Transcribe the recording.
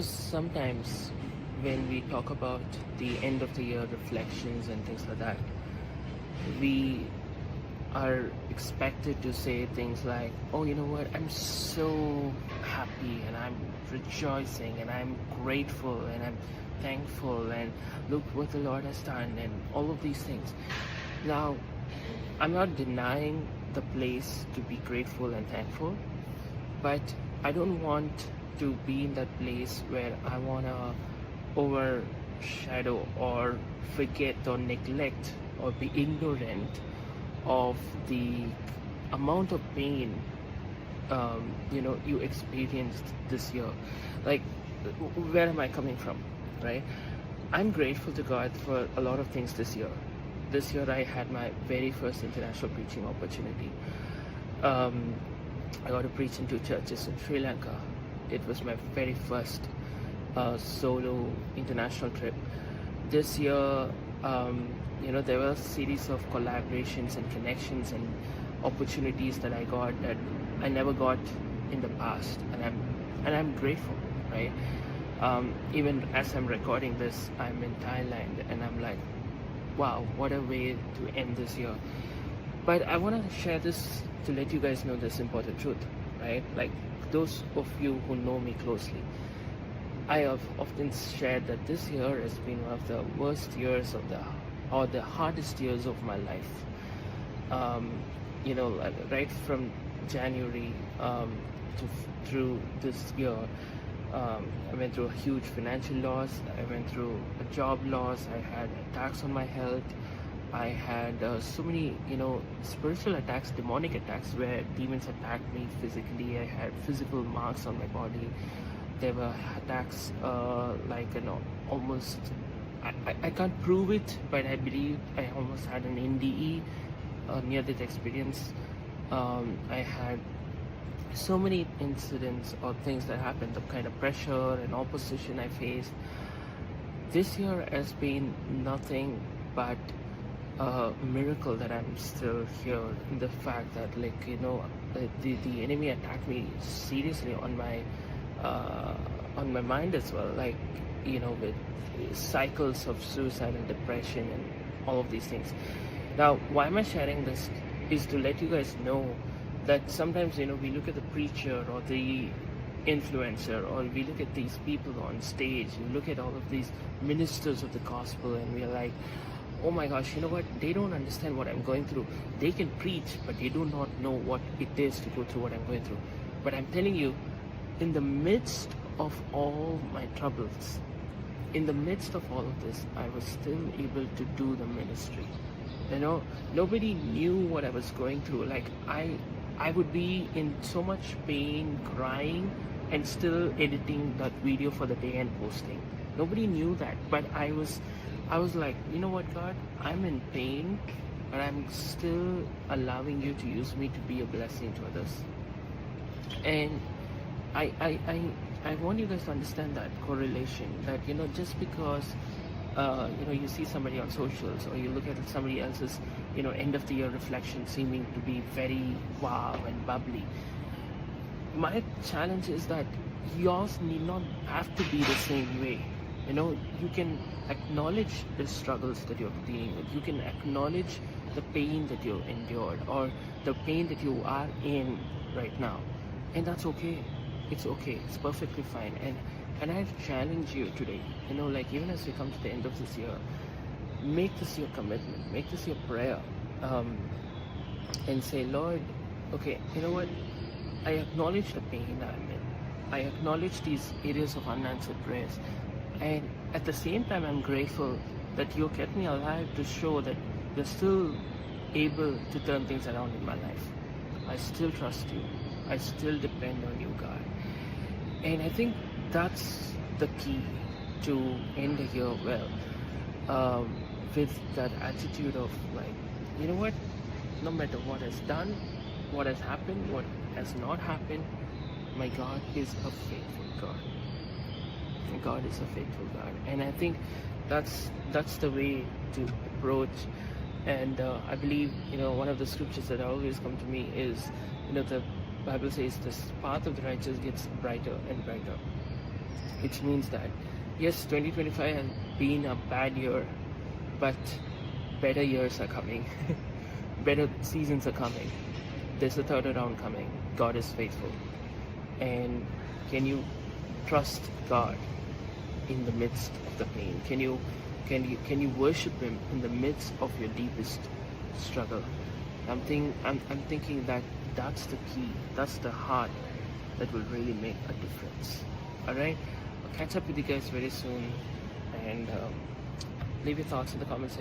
Sometimes when we talk about the end of the year reflections and things like that, we are expected to say things like, oh, you know what, I'm so happy and I'm rejoicing and I'm grateful and I'm thankful and look what the Lord has done and all of these things. Now, I'm not denying the place to be grateful and thankful, but I don't want to be in that place where I want to overshadow or forget or neglect or be ignorant of the amount of pain you experienced this year. Like, where am I coming from, right? I'm grateful to God for a lot of things this year. This year I had my very first international preaching opportunity. I got to preach in 2 churches in Sri Lanka. It was my very first solo international trip. This year, there were a series of collaborations and connections and opportunities that I got that I never got in the past, and I'm grateful, right? Even as I'm recording this, I'm in Thailand, and I'm like, wow, what a way to end this year. But I want to share this to let you guys know this important truth, right? Like, those of you who know me closely, I have often shared that this year has been one of the worst years or the hardest years of my life. Right from January through this year, I went through a huge financial loss. I went through a job loss. I had attacks on my health. I had so many, spiritual attacks, demonic attacks, where demons attacked me physically. I had physical marks on my body. There were attacks almost, I can't prove it, but I believe I almost had an NDE, near-death experience. I had so many incidents or things that happened, the kind of pressure and opposition I faced. This year has been nothing but a miracle that I'm still here. In the fact that, the enemy attacked me seriously on my mind as well, with cycles of suicide and depression and all of these things. Now, why am I sharing this is to let you guys know that sometimes, we look at the preacher or the influencer, or we look at these people on stage, we look at all of these ministers of the gospel, and we're like, oh my gosh, you know what, they don't understand what I'm going through. They can preach, but they do not know what it is to go through what I'm going through. But I'm telling you, in the midst of all my troubles, in the midst of all of this, I was still able to do the ministry. Nobody knew what I was going through. Like, I would be in so much pain, crying, and still editing that video for the day and posting. Nobody knew that, but I was like, you know what, God, I'm in pain, but I'm still allowing you to use me to be a blessing to others. And I want you guys to understand that correlation, that, just because you see somebody on socials, or you look at somebody else's, end of the year reflection seeming to be very wow and bubbly. My challenge is that yours need not have to be the same way. You can acknowledge the struggles that you're dealing with. You can acknowledge the pain that you endured, or the pain that you are in right now. And that's okay. It's okay. It's perfectly fine. And I challenge you today, even as we come to the end of this year, make this your commitment, make this your prayer, and say, Lord, okay, you know what? I acknowledge the pain that I'm in. I acknowledge these areas of unanswered prayers. And at the same time, I'm grateful that you kept me alive to show that you're still able to turn things around in my life. I still trust you. I still depend on you, God. And I think that's the key to end the year well, with that attitude of, like, you know what, no matter what has done, what has happened, what has not happened, my God is a faithful God. And God is a faithful God. And I think that's the way to approach. And I believe, one of the scriptures that always come to me is, the Bible says, this path of the righteous gets brighter and brighter. It means that yes, 2025 has been a bad year, but better years are coming. Better seasons are coming. There's a third round coming. God is faithful. And can you trust God in the midst of the pain? Can you worship Him in the midst of your deepest struggle? I'm thinking that that's the key. That's the heart that will really make a difference. All right. I'll catch up with you guys very soon, and leave your thoughts in the comments section.